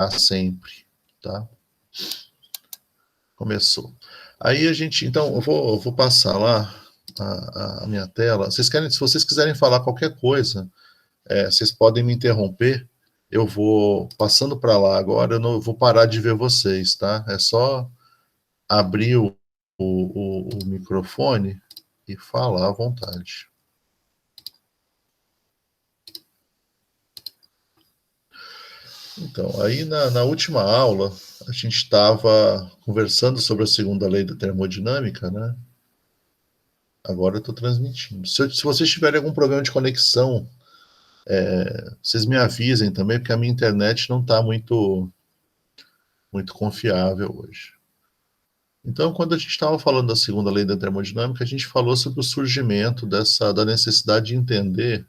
sempre, tá? Começou. Aí a gente, então, eu vou passar lá a minha tela. Se vocês quiserem falar qualquer coisa, vocês podem me interromper. Eu vou passando para lá agora, eu não vou parar de ver vocês, tá? É só abrir o microfone e falar à vontade. Então, aí na última aula, a gente estava conversando sobre a segunda lei da termodinâmica, né? Agora eu estou transmitindo. Se vocês tiverem algum problema de conexão, vocês me avisem também, porque a minha internet não está muito confiável hoje. Então, quando a gente estava falando da segunda lei da termodinâmica, a gente falou sobre o surgimento da necessidade de entender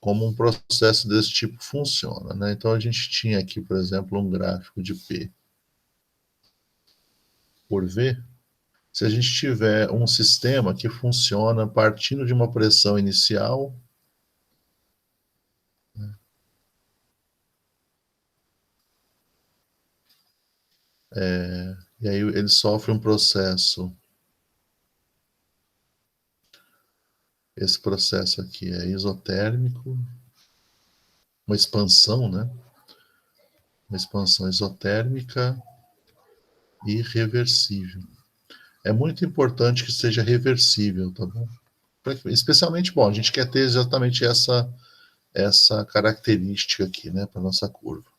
como um processo desse tipo funciona, né? Então, a gente tinha aqui, por exemplo, um gráfico de P por V. Se a gente tiver um sistema que funciona partindo de uma pressão inicial, e aí ele sofre um processo. Esse processo aqui é isotérmico, uma expansão, né? Uma expansão isotérmica e reversível. É muito importante que seja reversível, tá bom? Especialmente, bom, a gente quer ter exatamente essa característica aqui, né, para nossa curva.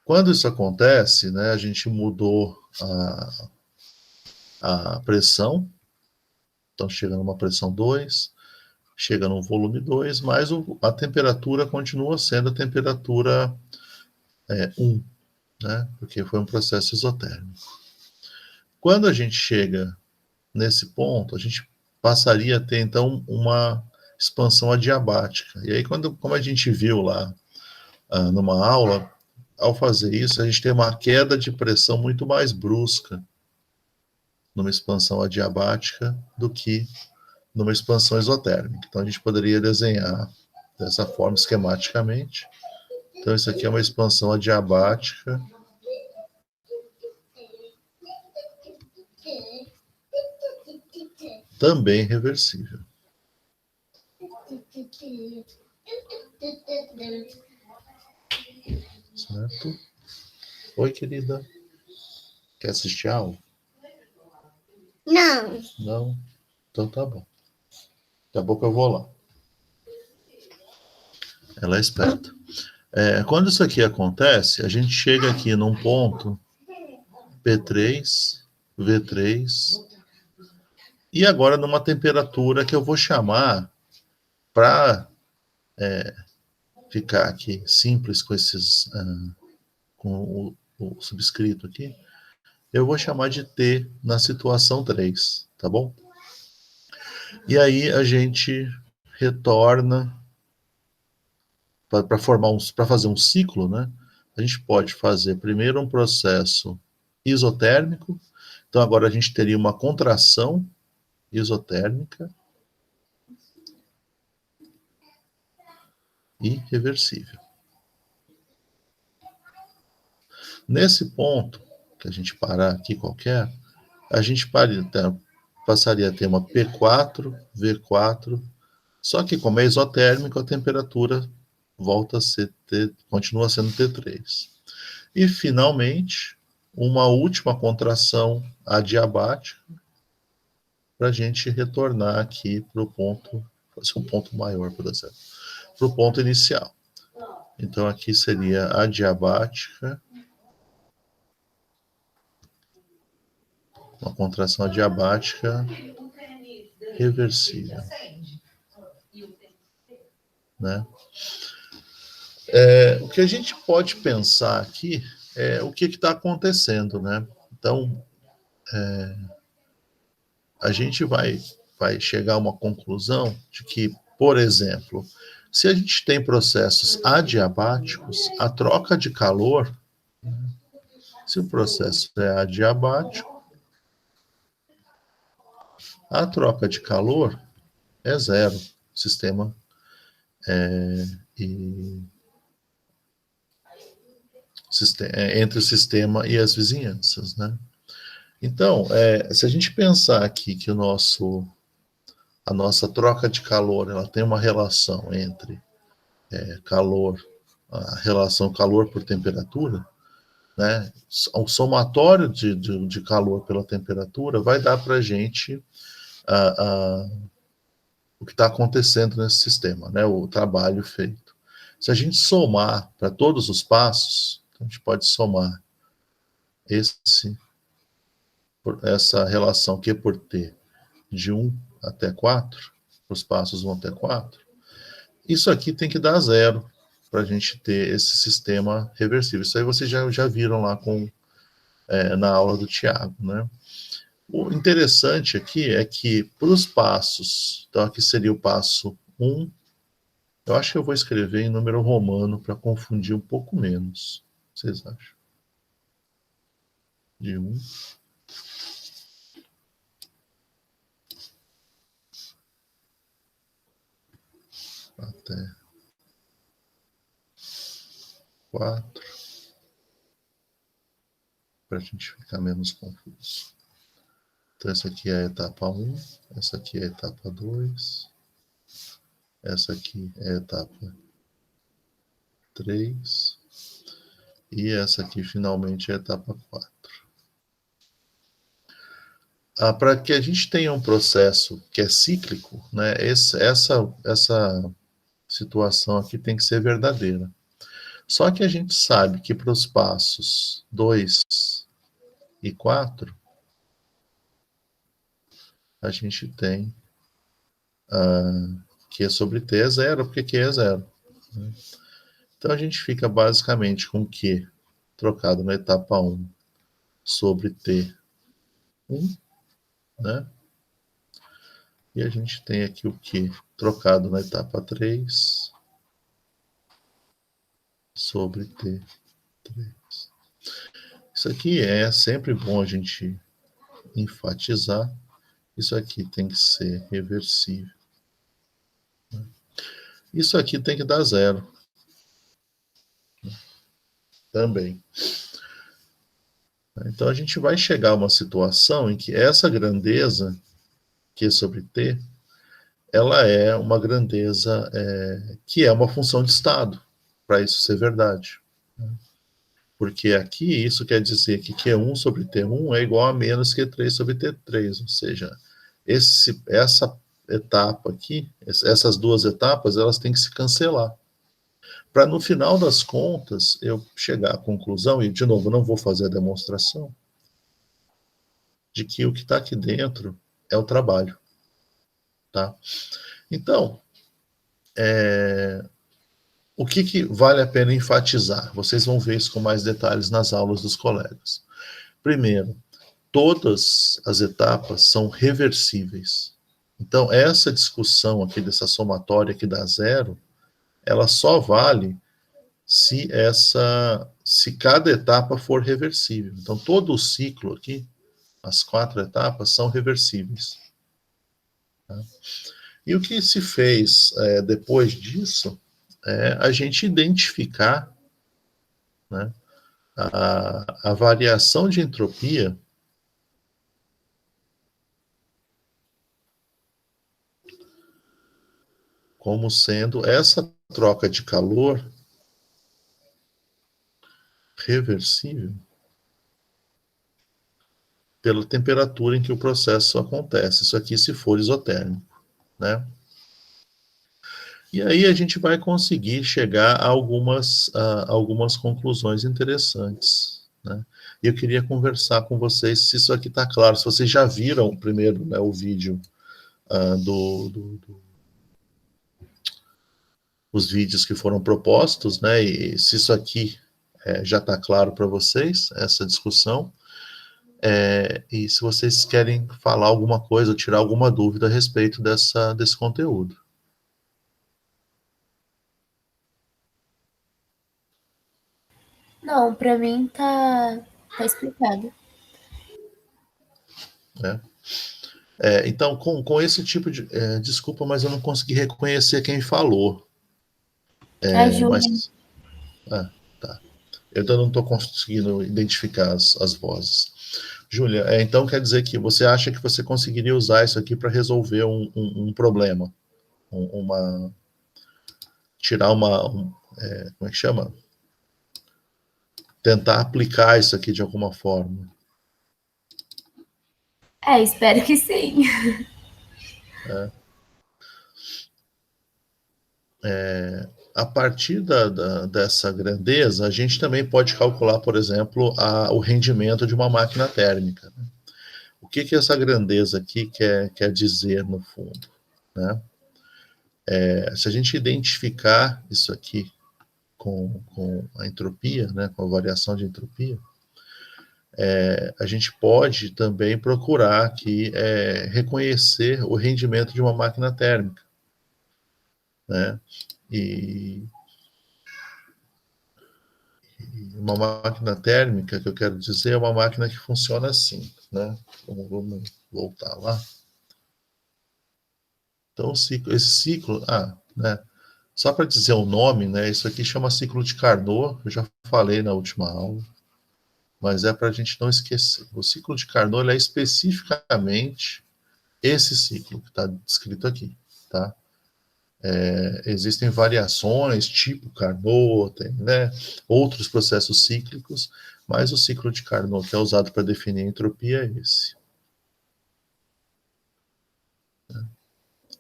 Quando isso acontece, né, a gente mudou a pressão, então chega numa pressão 2, chega num volume 2, mas a temperatura continua sendo a temperatura 1, né, porque foi um processo isotérmico. Quando a gente chega nesse ponto, a gente passaria a ter, então, uma expansão adiabática. E aí, como a gente viu lá numa aula, ao fazer isso, a gente tem uma queda de pressão muito mais brusca numa expansão adiabática do que numa expansão isotérmica. Então, a gente poderia desenhar dessa forma esquematicamente. Então, isso aqui é uma expansão adiabática. Também reversível. Certo? Oi, querida. Quer assistir a aula? Não. Não? Então tá bom. Daqui a pouco eu vou lá. Ela é esperta. Quando isso aqui acontece, a gente chega aqui num ponto P3, V3, e agora numa temperatura que eu vou chamar para ficar aqui simples com esses com o subscrito aqui, eu vou chamar de T na situação 3, tá bom? E aí a gente retorna para fazer um ciclo, né? A gente pode fazer primeiro um processo isotérmico, então agora a gente teria uma contração isotérmica e reversível. Nesse ponto, que a gente parar aqui qualquer, a gente passaria a ter uma P4, V4, só que como é isotérmico, a temperatura volta a ser continua sendo T3. E, finalmente, uma última contração adiabática para a gente retornar aqui para o ponto, fazer um ponto maior, por exemplo, para o ponto inicial. Então, aqui seria adiabática, uma contração adiabática reversível, né? O que a gente pode pensar aqui é o que está acontecendo, né? Então, a gente vai chegar a uma conclusão de que, por exemplo, se a gente tem processos adiabáticos, a troca de calor, se o processo é adiabático, a troca de calor é zero. O sistema entre o sistema e as vizinhanças, né? Então, se a gente pensar aqui que a nossa troca de calor, ela tem uma relação entre calor, a relação calor por temperatura, né? O somatório de calor pela temperatura vai dar para a gente o que está acontecendo nesse sistema, né? O trabalho feito. Se a gente somar para todos os passos, a gente pode somar essa relação Q por T de 1 até 4, os passos vão até 4, isso aqui tem que dar zero para a gente ter esse sistema reversível. Isso aí vocês já viram lá na aula do Tiago, né? O interessante aqui é que para os passos, então aqui seria o passo 1, eu acho que eu vou escrever em número romano para confundir um pouco menos. O que vocês acham? De 1 até 4, para a gente ficar menos confuso. Então, essa aqui é a etapa 1, essa aqui é a etapa 2, essa aqui é a etapa 3, e essa aqui, finalmente, é a etapa 4. Para que a gente tenha um processo que é cíclico, né, essa situação aqui tem que ser verdadeira. Só que a gente sabe que para os passos 2 e 4, a gente tem Q sobre T é zero, porque Q é zero. Né? Então a gente fica basicamente com Q trocado na etapa 1 sobre T1, né? E a gente tem aqui o Q trocado na etapa 3 sobre T3. Isso aqui é sempre bom a gente enfatizar. Isso aqui tem que ser reversível. Isso aqui tem que dar zero. Também. Então a gente vai chegar a uma situação em que essa grandeza, Q sobre T, ela é uma grandeza que é uma função de estado, para isso ser verdade. Porque aqui isso quer dizer que Q1 sobre T1 é igual a menos Q3 sobre T3, ou seja, essa etapa aqui, essas duas etapas, elas têm que se cancelar. Para no final das contas eu chegar à conclusão, e de novo, não vou fazer a demonstração, de que o que está aqui dentro é o trabalho. Tá? Então, o que vale a pena enfatizar? Vocês vão ver isso com mais detalhes nas aulas dos colegas. Primeiro, todas as etapas são reversíveis. Então, essa discussão aqui dessa somatória que dá zero, ela só vale se cada etapa for reversível. Então, todo o ciclo aqui, as 4 etapas, são reversíveis. Tá? E o que se fez depois disso é a gente identificar, né, a variação de entropia como sendo essa troca de calor reversível pela temperatura em que o processo acontece. Isso aqui se for isotérmico, né? E aí a gente vai conseguir chegar a algumas conclusões interessantes, né? E eu queria conversar com vocês se isso aqui está claro, se vocês já viram primeiro, né, o vídeo os vídeos que foram propostos, né? E se isso aqui já está claro para vocês, essa discussão, e se vocês querem falar alguma coisa, tirar alguma dúvida a respeito desse conteúdo. Não, para mim tá explicado. Né? Então, com esse tipo de... desculpa, mas eu não consegui reconhecer quem falou. A Júlia. Mas... tá. Eu ainda não estou conseguindo identificar as vozes. Júlia, então quer dizer que você acha que você conseguiria usar isso aqui para resolver um problema? Tirar como é que chama? Tentar aplicar isso aqui de alguma forma. Espero que sim. A partir dessa grandeza, a gente também pode calcular, por exemplo, o rendimento de uma máquina térmica. Né? O que essa grandeza aqui quer dizer, no fundo? Né? Se a gente identificar isso aqui com a entropia, né, com a variação de entropia, a gente pode também procurar aqui reconhecer o rendimento de uma máquina térmica. Né? E uma máquina térmica, que eu quero dizer, é uma máquina que funciona assim. Né? Vamos voltar lá. Então, esse ciclo, né? Só para dizer o nome, né? Isso aqui chama ciclo de Carnot, eu já falei na última aula, mas é para a gente não esquecer. O ciclo de Carnot é especificamente esse ciclo que está descrito aqui, tá? Existem variações, tipo Carnot, tem, né, outros processos cíclicos, mas o ciclo de Carnot que é usado para definir a entropia é esse.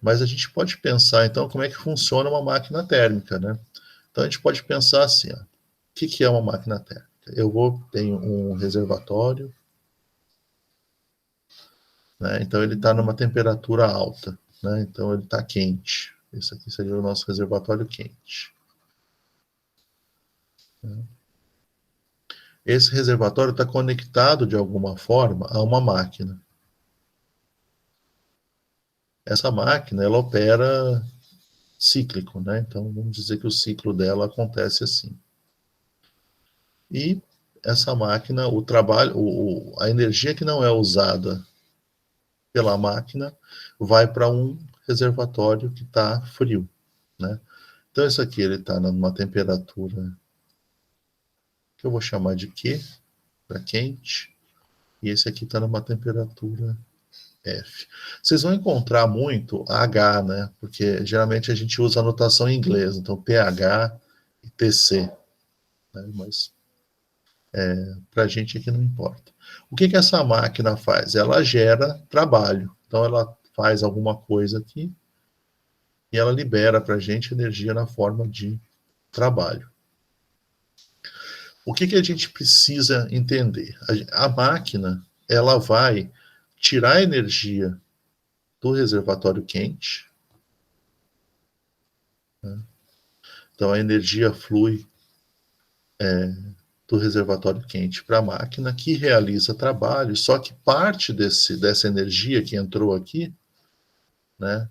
Mas a gente pode pensar, então, como é que funciona uma máquina térmica, né? Então, a gente pode pensar assim, ó, o que é uma máquina térmica? Tenho um reservatório, né? Então, ele está numa temperatura alta, né? Então, ele está quente. Esse aqui seria o nosso reservatório quente. Esse reservatório está conectado, de alguma forma, a uma máquina. Essa máquina, ela opera cíclico, né? Então, vamos dizer que o ciclo dela acontece assim. E essa máquina, o trabalho, a energia que não é usada pela máquina vai para um reservatório que está frio, né? Então, isso aqui ele está numa temperatura que eu vou chamar de Q, para quente, e esse aqui está numa temperatura F. Vocês vão encontrar muito H, né? Porque geralmente a gente usa a notação em inglês, então pH e TC, né? Mas para a gente aqui não importa. O que essa máquina faz? Ela gera trabalho. Então ela faz alguma coisa aqui e ela libera para a gente energia na forma de trabalho. O que a gente precisa entender? A máquina, ela vai tirar energia do reservatório quente, né? Então a energia flui do reservatório quente para a máquina, que realiza trabalho, só que parte dessa energia que entrou aqui, né,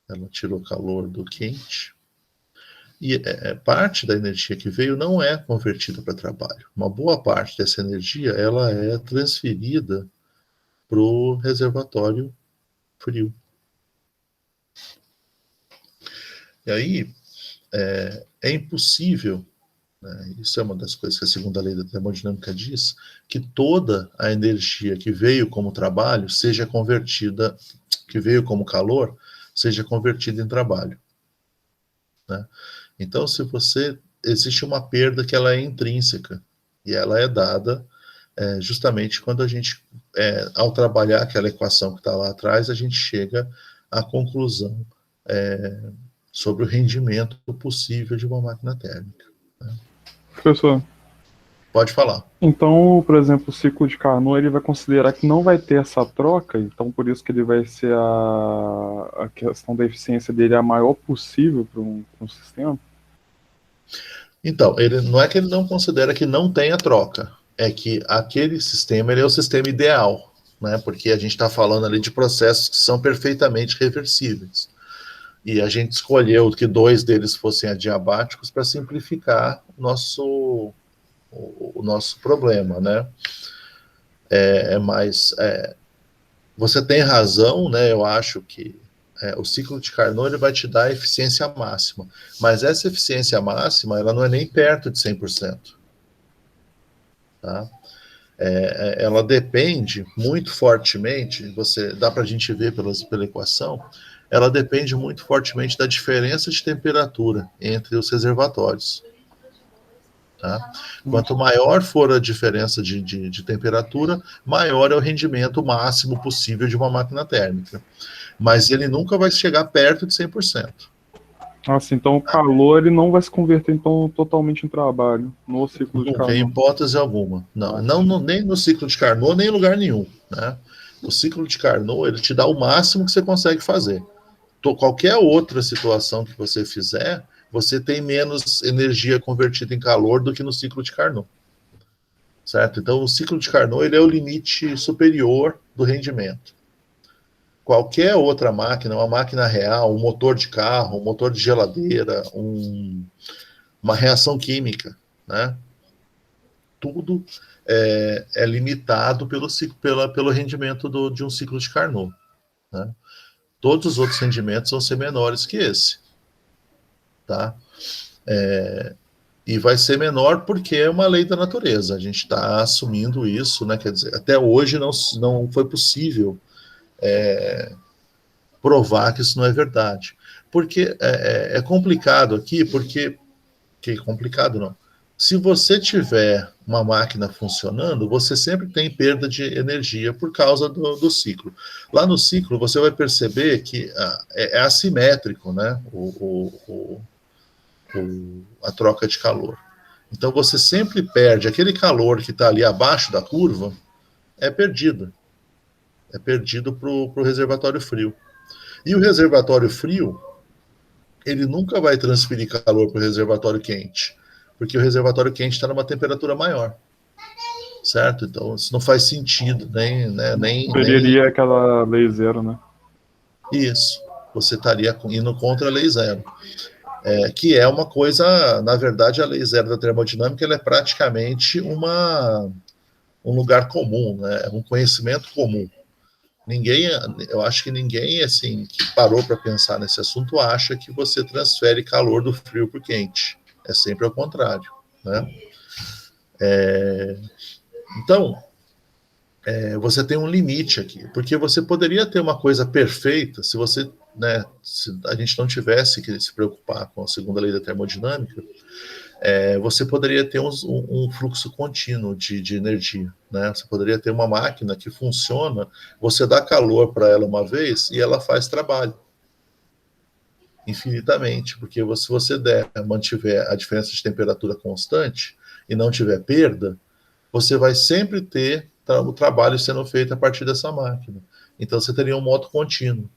ela tirou calor do quente, e parte da energia que veio não é convertida para trabalho. Uma boa parte dessa energia ela é transferida para o reservatório frio. E aí é impossível, né, isso é uma das coisas que a segunda lei da termodinâmica diz, que toda a energia que veio como trabalho seja convertida, que veio como calor, seja convertida em trabalho. Né? Então, existe uma perda que ela é intrínseca, e ela é dada justamente quando a gente, ao trabalhar aquela equação que está lá atrás, a gente chega à conclusão sobre o rendimento possível de uma máquina térmica. Né? Professor, Pode falar. então, por exemplo, o ciclo de Carnot ele vai considerar que não vai ter essa troca, então por isso que ele vai ser a questão da eficiência dele a maior possível para um sistema? Então, ele não é que ele não considera que não tenha troca, é que aquele sistema ele é o sistema ideal, né? Porque a gente está falando ali de processos que são perfeitamente reversíveis. E a gente escolheu que 2 deles fossem adiabáticos para simplificar o nosso problema, né? Mas você tem razão, né? Eu acho que o ciclo de Carnot ele vai te dar a eficiência máxima, mas essa eficiência máxima ela não é nem perto de 100%. tá? Ela depende muito fortemente, dá para a gente ver pela equação, ela depende muito fortemente da diferença de temperatura entre os reservatórios. Tá? Quanto maior for a diferença de temperatura, maior é o rendimento máximo possível de uma máquina térmica. Mas ele nunca vai chegar perto de 100%. Assim, então o calor ele não vai se converter então totalmente em trabalho no ciclo de Nunca, em Carnot. hipótese alguma. Não, nem no ciclo de Carnot, nem em lugar nenhum. Né? O ciclo de Carnot, ele te dá o máximo que você consegue fazer. Qualquer outra situação que você fizer, você tem menos energia convertida em calor do que no ciclo de Carnot. Certo? Então, o ciclo de Carnot ele é o limite superior do rendimento. Qualquer outra máquina, uma máquina real, um motor de carro, um motor de geladeira, uma reação química, né? Tudo é limitado pelo rendimento de um ciclo de Carnot. Né? Todos os outros rendimentos vão ser menores que esse. Tá? E vai ser menor porque é uma lei da natureza. A gente está assumindo isso, né? Quer dizer, até hoje não foi possível provar que isso não é verdade. Porque é complicado aqui, porque que complicado não. Se você tiver uma máquina funcionando, você sempre tem perda de energia por causa do ciclo. Lá no ciclo, você vai perceber que é assimétrico, né? A troca de calor. Então, você sempre perde aquele calor que está ali abaixo da curva, é perdido. É perdido para o reservatório frio. E o reservatório frio, ele nunca vai transferir calor para o reservatório quente, porque o reservatório quente está numa temperatura maior, certo? Então isso não faz sentido, Perderia aquela lei zero, né? Isso, você estaria indo contra a lei zero, que é uma coisa, na verdade, a lei zero da termodinâmica ela é praticamente um lugar comum, né? Um conhecimento comum. Eu acho que ninguém assim que parou para pensar nesse assunto acha que você transfere calor do frio para o quente. É sempre ao contrário, né? Então, você tem um limite aqui, porque você poderia ter uma coisa perfeita se você, né, se a gente não tivesse que se preocupar com a segunda lei da termodinâmica, você poderia ter um fluxo contínuo de energia, né? Você poderia ter uma máquina que funciona, você dá calor para ela uma vez e ela faz trabalho infinitamente, porque se você mantiver a diferença de temperatura constante e não tiver perda, você vai sempre ter o trabalho sendo feito a partir dessa máquina. Então você teria um modo contínuo,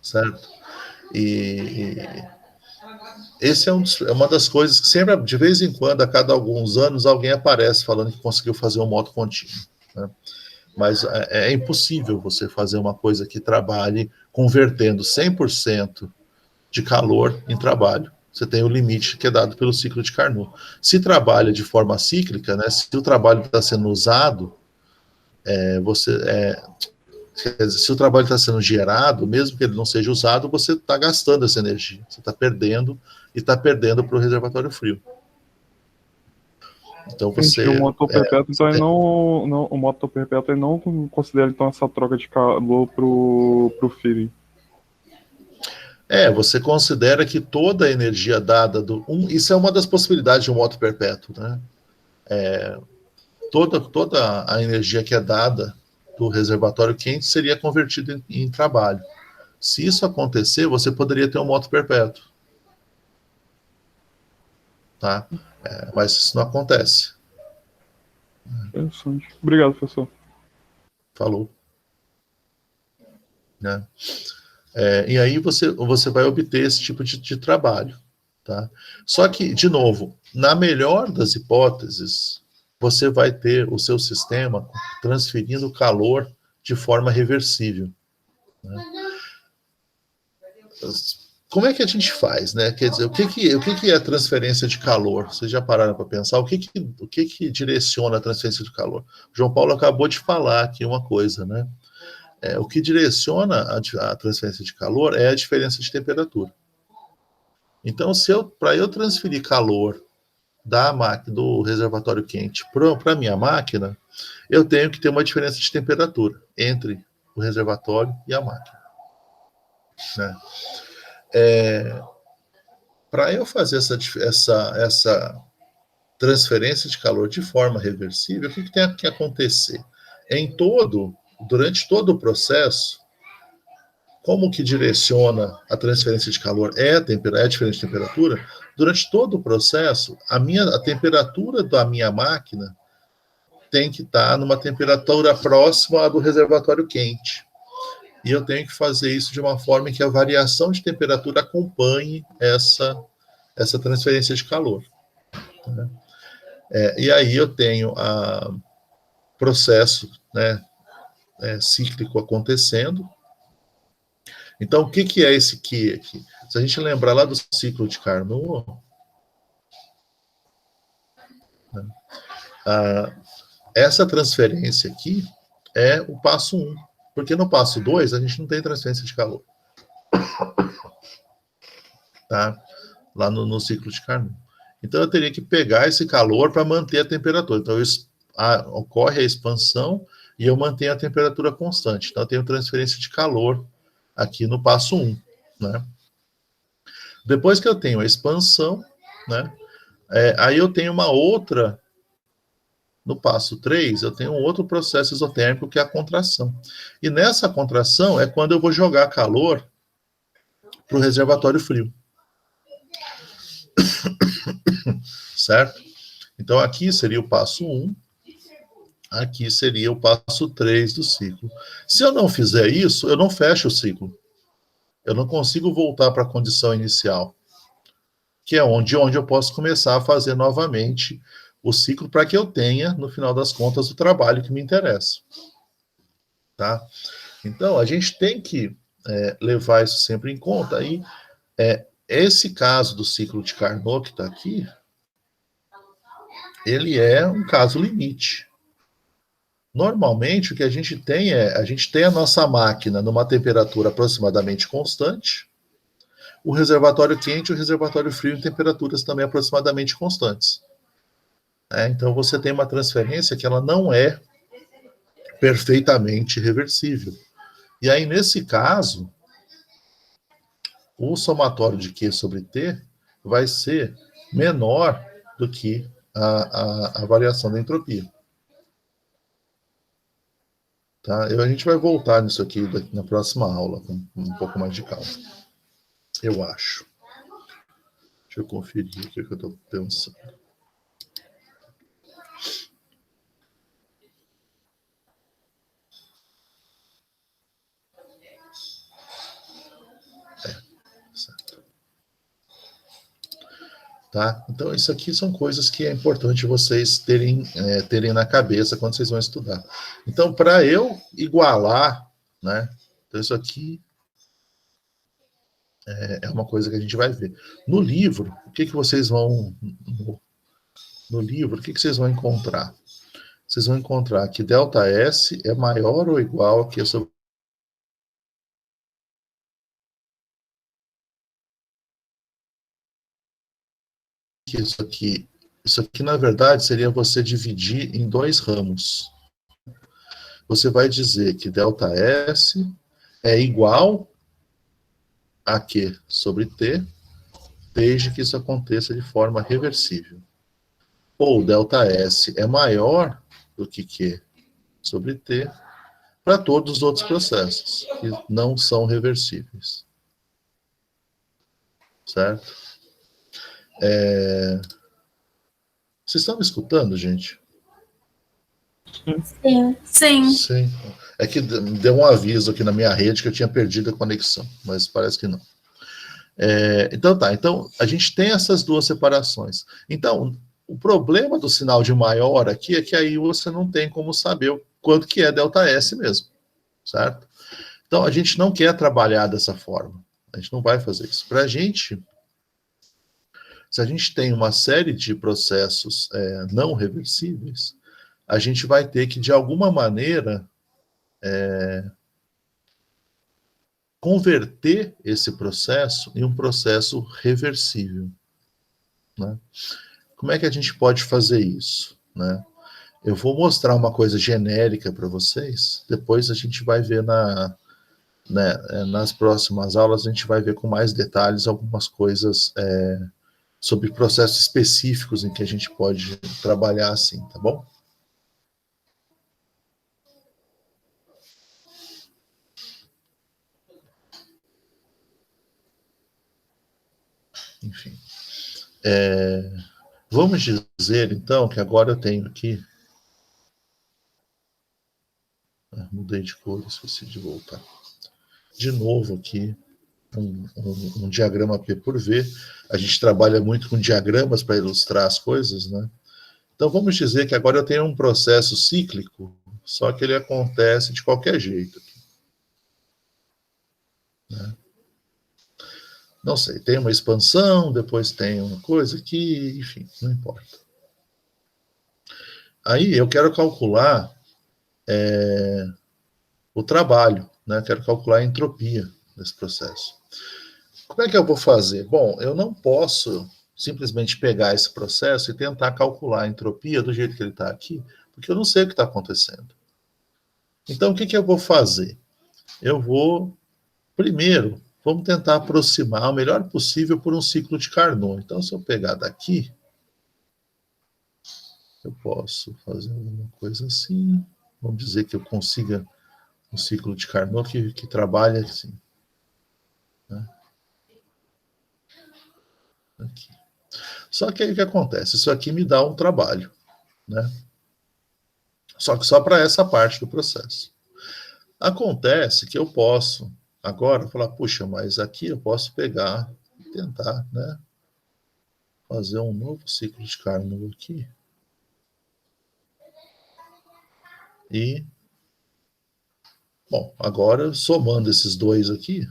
certo? E esse é uma das coisas que sempre, de vez em quando, a cada alguns anos, alguém aparece falando que conseguiu fazer um modo contínuo. Né? Mas é impossível você fazer uma coisa que trabalhe convertendo 100% de calor em trabalho. Você tem o limite que é dado pelo ciclo de Carnot. Se trabalha de forma cíclica, né, se o trabalho está sendo usado, se o trabalho está sendo gerado, mesmo que ele não seja usado, você está gastando essa energia. Você está perdendo e está perdendo para o reservatório frio. Então você. O motor perpétuo, então, o motor perpétuo não considera então essa troca de calor pro feeling. Você considera que toda a energia dada isso é uma das possibilidades de um moto perpétuo, né? Toda a energia que é dada do reservatório quente seria convertida em trabalho. Se isso acontecer, você poderia ter um moto perpétuo. Tá? Mas isso não acontece. Interessante. Obrigado, professor. Falou. Né? E aí você vai obter esse tipo de trabalho. Tá? Só que, de novo, na melhor das hipóteses, você vai ter o seu sistema transferindo calor de forma reversível. Né? Como é que a gente faz, né? Quer dizer, o que é a transferência de calor? Vocês já pararam para pensar? O que direciona a transferência de calor? O João Paulo acabou de falar aqui uma coisa, né? O que direciona a transferência de calor é a diferença de temperatura. Então, para eu transferir calor da máquina, do reservatório quente para a minha máquina, eu tenho que ter uma diferença de temperatura entre o reservatório e a máquina. Né? Para eu fazer essa transferência de calor de forma reversível, o que tem que acontecer? Durante todo o processo, como que direciona a transferência de calor é a diferença de temperatura, durante todo o processo, a temperatura da minha máquina tem que estar numa temperatura próxima à do reservatório quente. E eu tenho que fazer isso de uma forma em que a variação de temperatura acompanhe essa transferência de calor. Né? E aí eu tenho o processo, né, cíclico acontecendo. Então, o que é esse Q aqui? Se a gente lembrar lá do ciclo de Carnot, né, essa transferência aqui é o passo 1, porque no passo 2 a gente não tem transferência de calor. Tá? Lá no ciclo de Carnot. Então, eu teria que pegar esse calor para manter a temperatura. Então, ocorre a expansão e eu mantenho a temperatura constante. Então, eu tenho transferência de calor aqui no passo 1. Né? Depois que eu tenho a expansão, né, aí eu tenho uma outra, no passo 3, eu tenho um outro processo isotérmico que é a contração. E nessa contração é quando eu vou jogar calor para o reservatório frio. Certo? Então, aqui seria o passo 1, aqui seria o passo 3 do ciclo. Se eu não fizer isso, eu não fecho o ciclo. Eu não consigo voltar para a condição inicial, que é onde eu posso começar a fazer novamente o ciclo para que eu tenha, no final das contas, o trabalho que me interessa. Tá? Então, a gente tem que levar isso sempre em conta. Aí, esse caso do ciclo de Carnot que está aqui, ele é um caso limite. Normalmente, o que a gente tem a nossa máquina numa temperatura aproximadamente constante, o reservatório quente e o reservatório frio em temperaturas também aproximadamente constantes. Então, você tem uma transferência que ela não é perfeitamente reversível. E aí, nesse caso, o somatório de Q sobre T vai ser menor do que a variação da entropia. Tá? A gente vai voltar nisso aqui na próxima aula, com um pouco mais de calma. Eu acho. Deixa eu conferir o que eu estou pensando. Certo. Tá? Então, isso aqui são coisas que é importante vocês terem na cabeça quando vocês vão estudar. Então, para eu igualar, né? Então, isso aqui é uma coisa que a gente vai ver. No livro, o que vocês vão... No livro, o que vocês vão encontrar? Vocês vão encontrar que ΔS é maior ou igual a Q sobre... Isso aqui, na verdade, seria você dividir em 2 ramos. Você vai dizer que ΔS é igual a Q sobre T, desde que isso aconteça de forma reversível. Ou ΔS é maior do que Q sobre T para todos os outros processos que não são reversíveis. Certo? Vocês estão me escutando, gente? Sim. Sim. Sim. É que deu um aviso aqui na minha rede que eu tinha perdido a conexão, mas parece que não. Então tá, então a gente tem essas duas separações. Então, o problema do sinal de maior aqui é que aí você não tem como saber o quanto que é ΔS mesmo, certo? Então, a gente não quer trabalhar dessa forma. A gente não vai fazer isso. Para a gente, se a gente tem uma série de processos não reversíveis, a gente vai ter que, de alguma maneira, converter esse processo em um processo reversível. Né? Como é que a gente pode fazer isso, né? Eu vou mostrar uma coisa genérica para vocês, depois a gente vai ver nas próximas aulas, a gente vai ver com mais detalhes algumas coisas sobre processos específicos em que a gente pode trabalhar assim, tá bom? Enfim. Vamos dizer, então, que agora eu tenho aqui... mudei de cor, esqueci de voltar. De novo aqui, um diagrama P por V. A gente trabalha muito com diagramas para ilustrar as coisas, né? Então, vamos dizer que agora eu tenho um processo cíclico, só que ele acontece de qualquer jeito. Né? Não sei, tem uma expansão, depois tem uma coisa aqui, enfim, não importa. Aí eu quero calcular o trabalho, né? Quero calcular a entropia desse processo. Como é que eu vou fazer? Bom, eu não posso simplesmente pegar esse processo e tentar calcular a entropia do jeito que ele está aqui, porque eu não sei o que está acontecendo. Então, o que eu vou fazer? Eu vou, primeiro, vamos tentar aproximar o melhor possível por um ciclo de Carnot. Então, se eu pegar daqui, eu posso fazer alguma coisa assim. Vamos dizer que eu consiga um ciclo de Carnot que trabalha assim. Né? Aqui. Só que aí o que acontece? Isso aqui me dá um trabalho, né? Só que só para essa parte do processo. Acontece que eu posso agora falar, puxa, mas aqui eu posso pegar e tentar, né? Fazer um novo ciclo de Carnot aqui. E, bom, agora somando esses dois aqui,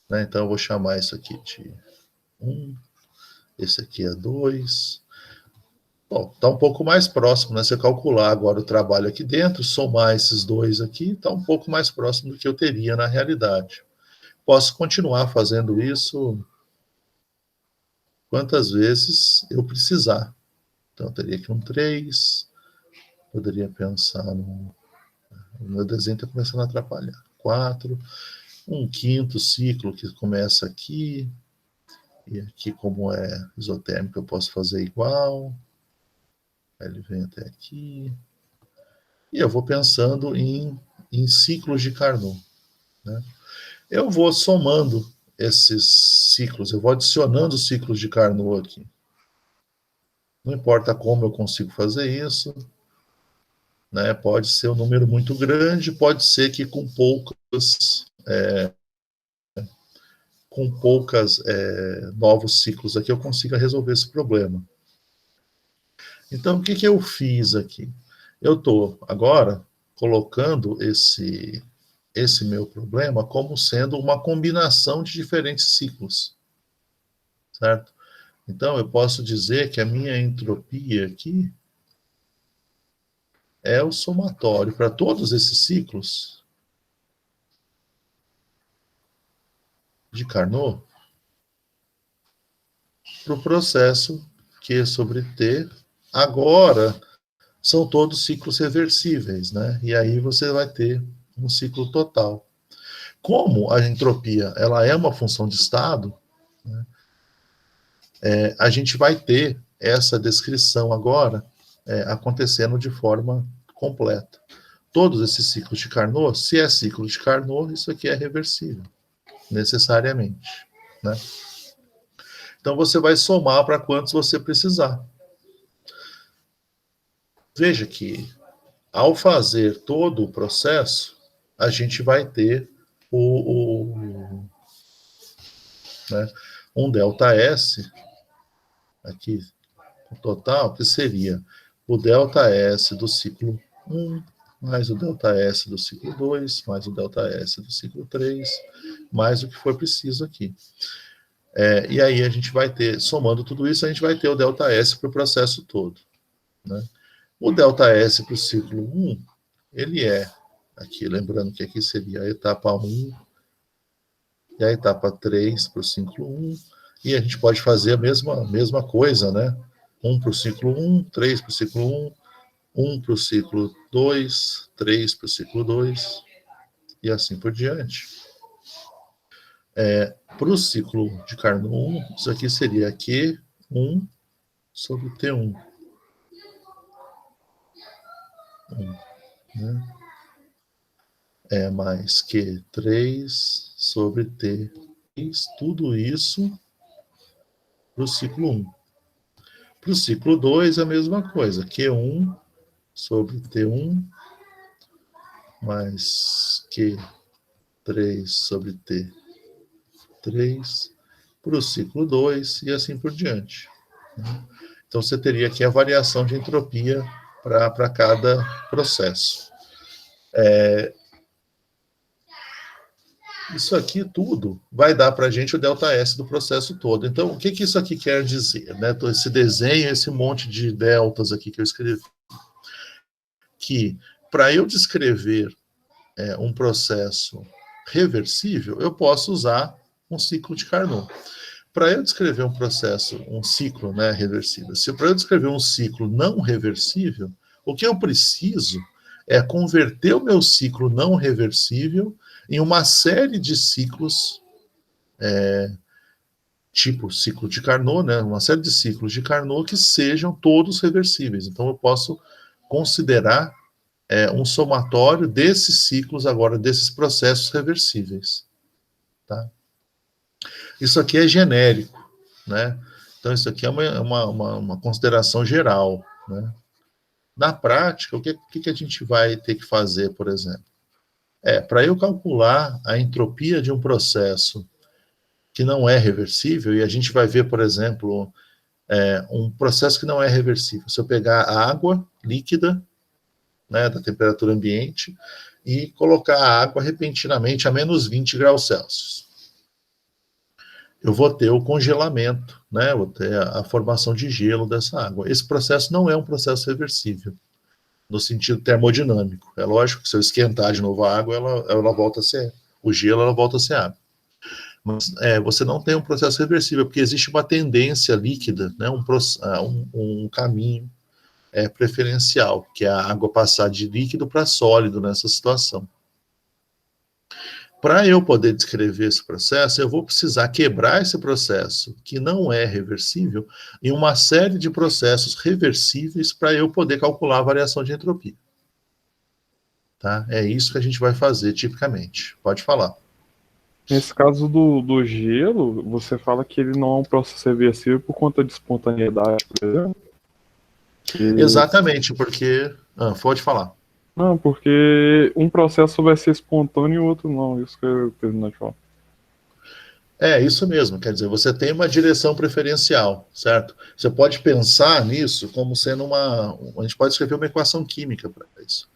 né? Então eu vou chamar isso aqui de 1, esse aqui é 2. Bom, está um pouco mais próximo, né? Se eu calcular agora o trabalho aqui dentro, somar esses dois aqui, está um pouco mais próximo do que eu teria na realidade. Posso continuar fazendo isso quantas vezes eu precisar. Então, eu teria aqui um 3, poderia pensar no... O meu desenho está começando a atrapalhar. 4, um quinto ciclo que começa aqui, e aqui, como é isotérmico, eu posso fazer igual. Aí ele vem até aqui. E eu vou pensando em ciclos de Carnot. Né? Eu vou somando esses ciclos, eu vou adicionando ciclos de Carnot aqui. Não importa como eu consigo fazer isso, né? Pode ser um número muito grande, pode ser que com poucas novos ciclos aqui eu consiga resolver esse problema. Então, o que eu fiz aqui? Eu estou agora colocando esse meu problema como sendo uma combinação de diferentes ciclos, certo? Então, eu posso dizer que a minha entropia aqui é o somatório para todos esses ciclos de Carnot para o processo Q sobre T. Agora, são todos ciclos reversíveis, né? E aí você vai ter um ciclo total. Como a entropia ela é uma função de estado, né, a gente vai ter essa descrição agora acontecendo de forma completa. Todos esses ciclos de Carnot, se é ciclo de Carnot, isso aqui é reversível, necessariamente. Né? Então você vai somar para quantos você precisar. Veja que, ao fazer todo o processo, a gente vai ter né, um ΔS, aqui, o total, que seria o ΔS do ciclo 1, mais o ΔS do ciclo 2, mais o ΔS do ciclo 3, mais o que for preciso aqui. E aí a gente vai ter, somando tudo isso, a gente vai ter o ΔS para o processo todo. Né? O ΔS para o ciclo 1, ele é, aqui, lembrando que aqui seria a etapa 1 e a etapa 3 para o ciclo 1, E a gente pode fazer a mesma coisa, né? 1 para o ciclo 1, 3 para o ciclo 1, 1 para o ciclo 2, 3 para o ciclo 2, e assim por diante. Para o ciclo de Carnot 1, isso aqui seria Q1 sobre T1. Né? Mais Q3 sobre T3, tudo isso para o ciclo 1. Para o ciclo 2, a mesma coisa, Q1 sobre T1 mais Q3 sobre T3 para o ciclo 2 e assim por diante. Então, você teria aqui a variação de entropia para cada processo. Isso aqui tudo vai dar para a gente o ΔS do processo todo. Então, o que isso aqui quer dizer? Né? Então, esse desenho, esse monte de deltas aqui que eu escrevi, que para eu descrever um processo reversível, eu posso usar um ciclo de Carnot. Para eu descrever um processo, um ciclo, né, reversível, se para eu descrever um ciclo não reversível, o que eu preciso é converter o meu ciclo não reversível em uma série de ciclos, tipo ciclo de Carnot, né, uma série de ciclos de Carnot que sejam todos reversíveis. Então eu posso considerar um somatório desses ciclos agora, desses processos reversíveis. Tá? Isso aqui é genérico, né? Então isso aqui é uma consideração geral, né? Na prática, o que a gente vai ter que fazer, por exemplo? Para eu calcular a entropia de um processo que não é reversível, e a gente vai ver, por exemplo, um processo que não é reversível. Se eu pegar a água líquida, né, da temperatura ambiente, e colocar a água repentinamente a menos 20 graus Celsius. Eu vou ter o congelamento, né, vou ter a formação de gelo dessa água. Esse processo não é um processo reversível, no sentido termodinâmico. É lógico que se eu esquentar de novo a água, ela volta a ser, o gelo, ela volta a ser água. Mas você não tem um processo reversível, porque existe uma tendência líquida, né, um caminho preferencial, que é a água passar de líquido para sólido nessa situação. Para eu poder descrever esse processo, eu vou precisar quebrar esse processo, que não é reversível, em uma série de processos reversíveis para eu poder calcular a variação de entropia. Tá? É isso que a gente vai fazer tipicamente. Pode falar. Nesse caso do gelo, você fala que ele não é um processo reversível por conta de espontaneidade, por exemplo? Exatamente, porque... pode falar. Não, porque um processo vai ser espontâneo e o outro não. Isso que eu terminei de falar. Isso mesmo, quer dizer, você tem uma direção preferencial, certo? Você pode pensar nisso como sendo a gente pode escrever uma equação química para isso.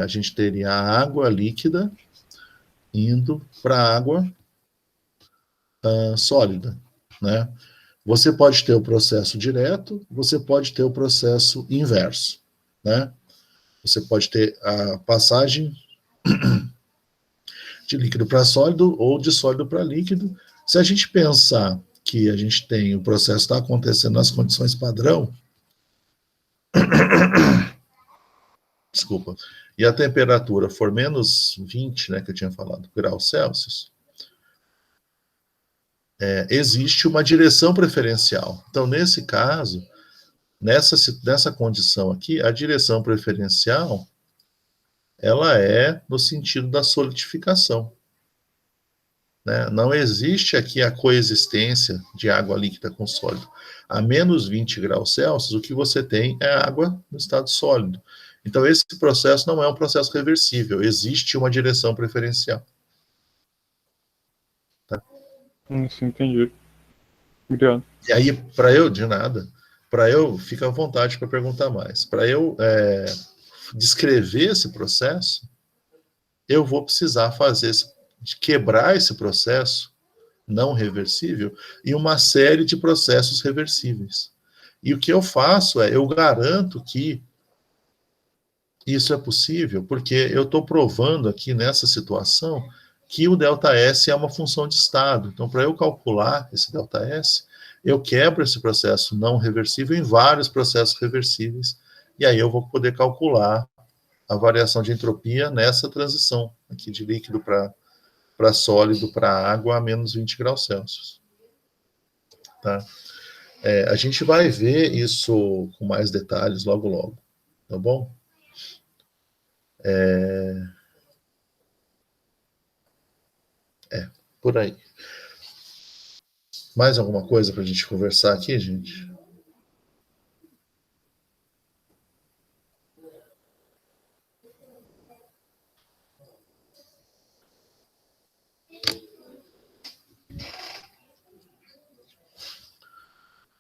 A gente teria a água líquida indo para a água sólida, né? Você pode ter o processo direto, você pode ter o processo inverso, né? Você pode ter a passagem de líquido para sólido ou de sólido para líquido. Se a gente pensar que a gente tem o processo está acontecendo nas condições padrão, desculpa, e a temperatura for menos 20, né, que eu tinha falado, graus Celsius, existe uma direção preferencial. Então, nesse caso, nessa condição aqui, a direção preferencial ela é no sentido da solidificação. Né? Não existe aqui a coexistência de água líquida com sólido. A menos 20 graus Celsius, o que você tem é água no estado sólido. Então, esse processo não é um processo reversível, existe uma direção preferencial. Tá? Sim, entendi. Obrigado. E aí, de nada, fica à vontade para perguntar mais. Para eu descrever esse processo, eu vou precisar quebrar esse processo não reversível em uma série de processos reversíveis. E o que eu faço eu garanto que isso é possível, porque eu estou provando aqui nessa situação que o ΔS é uma função de estado. Então, para eu calcular esse ΔS, eu quebro esse processo não reversível em vários processos reversíveis, e aí eu vou poder calcular a variação de entropia nessa transição aqui de líquido para sólido, para água, a menos 20 graus Celsius. Tá? A gente vai ver isso com mais detalhes logo, logo. Tá bom? Por aí. Mais alguma coisa para a gente conversar aqui, gente?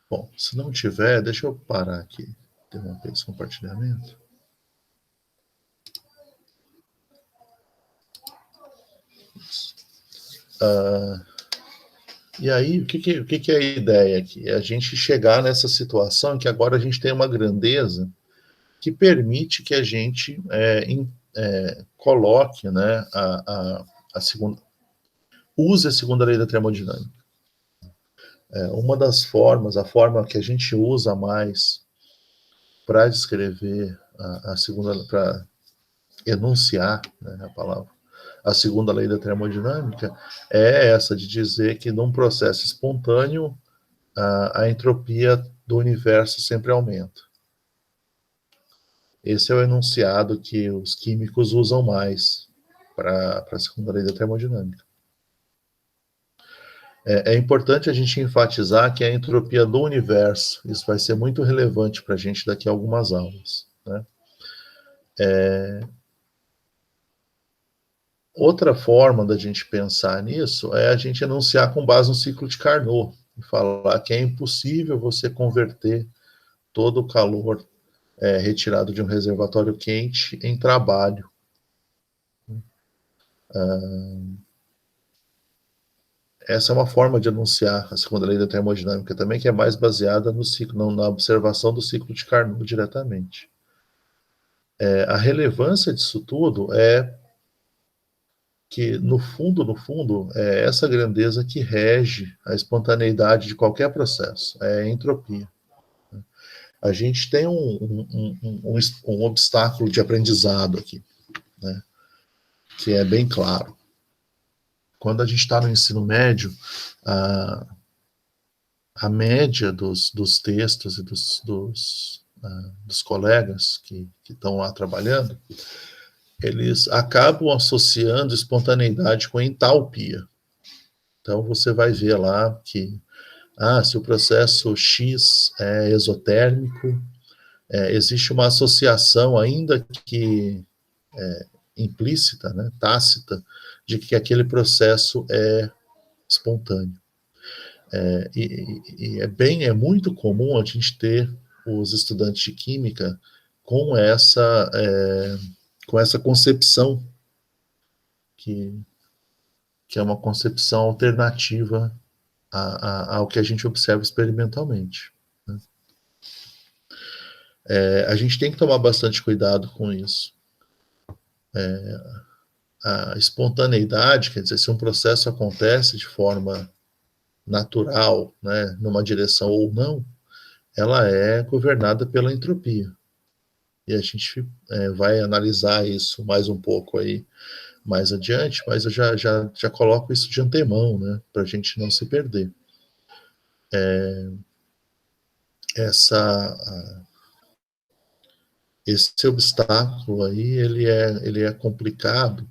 Bom, se não tiver, deixa eu parar aqui, interromper esse compartilhamento. E aí, o que é a ideia aqui? É a gente chegar nessa situação em que agora a gente tem uma grandeza que permite que a gente coloque, né, a segunda, use a segunda lei da termodinâmica. Uma das formas, a forma que a gente usa mais para descrever a segunda, para enunciar, né, a palavra, a segunda lei da termodinâmica, é essa de dizer que num processo espontâneo a entropia do universo sempre aumenta. Esse é o enunciado que os químicos usam mais para a segunda lei da termodinâmica. É importante a gente enfatizar que a entropia do universo, isso vai ser muito relevante para a gente daqui a algumas aulas, né? Outra forma da gente pensar nisso é a gente enunciar com base no ciclo de Carnot, e falar que é impossível você converter todo o calor retirado de um reservatório quente em trabalho. Essa é uma forma de enunciar a segunda lei da termodinâmica também, que é mais baseada no ciclo, na observação do ciclo de Carnot diretamente. A relevância disso tudo é que, no fundo, é essa grandeza que rege a espontaneidade de qualquer processo, é a entropia. A gente tem um obstáculo de aprendizado aqui, né, que é bem claro. Quando a gente está no ensino médio, a média dos textos e dos colegas que estão lá trabalhando, eles acabam associando espontaneidade com entalpia. Então, você vai ver lá que, se o processo X é exotérmico, existe uma associação, ainda que implícita, né, tácita, de que aquele processo é espontâneo. É muito comum a gente ter os estudantes de química com essa concepção que é uma concepção alternativa ao que a gente observa experimentalmente, né? A gente tem que tomar bastante cuidado com isso. A espontaneidade, quer dizer, se um processo acontece de forma natural, né, numa direção ou não, ela é governada pela entropia. E a gente vai analisar isso mais um pouco aí mais adiante, mas eu já coloco isso de antemão, né, para a gente não se perder. Esse obstáculo aí, ele é complicado,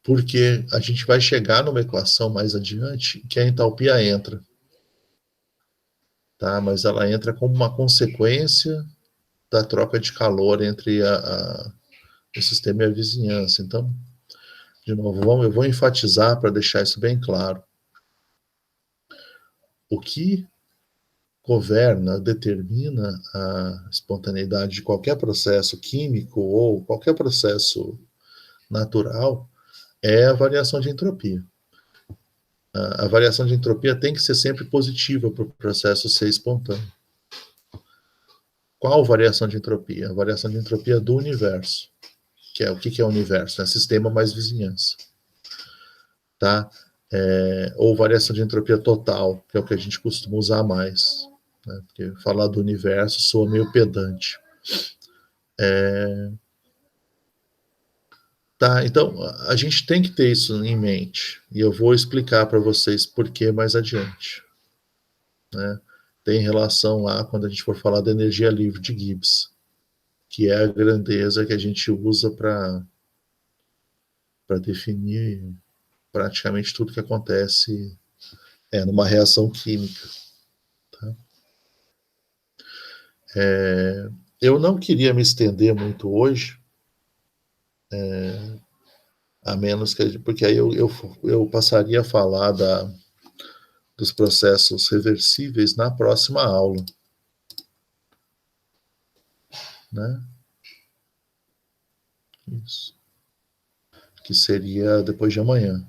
porque a gente vai chegar numa equação mais adiante que a entalpia entra, tá? Mas ela entra como uma consequência da troca de calor entre o sistema e a vizinhança. Então, de novo, eu vou enfatizar para deixar isso bem claro. O que governa, determina a espontaneidade de qualquer processo químico ou qualquer processo natural é a variação de entropia. A variação de entropia tem que ser sempre positiva para o processo ser espontâneo. Qual variação de entropia? A variação de entropia do universo. Que é o que é o universo? É sistema mais vizinhança. tá? Ou variação de entropia total, que é o que a gente costuma usar mais, né? Porque falar do universo soa meio pedante. Tá, então a gente tem que ter isso em mente, e eu vou explicar para vocês por que mais adiante, né? Tem relação lá quando a gente for falar da energia livre de Gibbs, que é a grandeza que a gente usa para definir praticamente tudo que acontece numa reação química. Tá? Eu não queria me estender muito hoje, a menos que. Porque aí eu passaria a falar dos processos reversíveis na próxima aula. Né? Isso. Que seria depois de amanhã.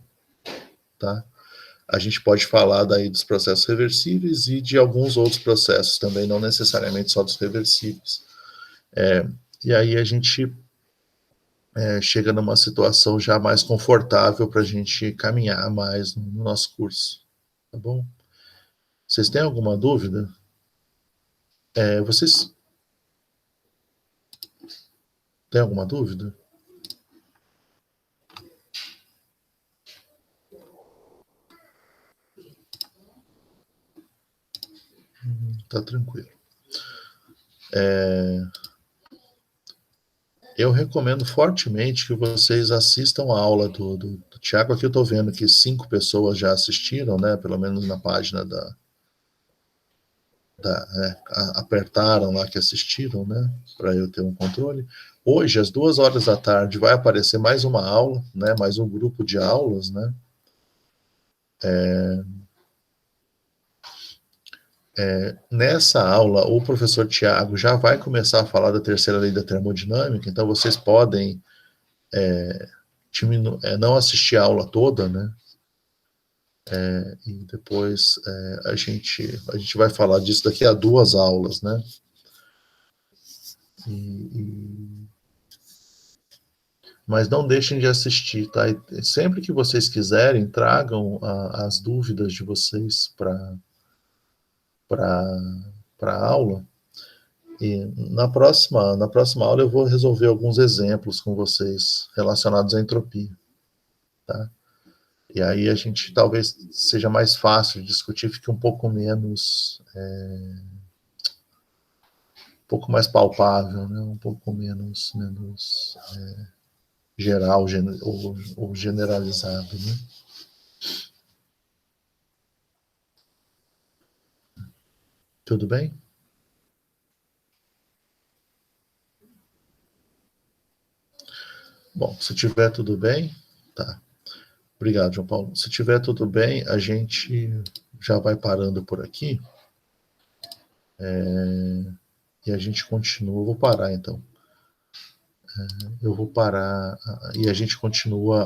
Tá? A gente pode falar daí dos processos reversíveis e de alguns outros processos também, não necessariamente só dos reversíveis. E aí a gente chega numa situação já mais confortável para a gente caminhar mais no nosso curso. Tá bom? Vocês têm alguma dúvida? Vocês têm alguma dúvida? Tá tranquilo. Eu recomendo fortemente que vocês assistam a aula do Tiago. Aqui eu estou vendo que 5 pessoas já assistiram, né? Pelo menos na página apertaram lá que assistiram, né? Para eu ter um controle. Hoje, às 2 horas da tarde, vai aparecer mais uma aula, né? Mais um grupo de aulas, né? Nessa aula, o professor Tiago já vai começar a falar da terceira lei da termodinâmica, então vocês podem não assistir a aula toda, né? E depois a gente vai falar disso daqui a 2 aulas, né? Mas não deixem de assistir, tá? E sempre que vocês quiserem, tragam as dúvidas de vocês para a aula. E na próxima aula eu vou resolver alguns exemplos com vocês relacionados à entropia, tá? E aí a gente talvez seja mais fácil de discutir, fique um pouco menos, um pouco mais palpável, né? Um pouco menos geral ou generalizado, né? Tudo bem? Bom, se tiver tudo bem, tá. Obrigado, João Paulo. Se tiver tudo bem, a gente já vai parando por aqui. E a gente continua. Vou parar então. Eu vou parar e a gente continua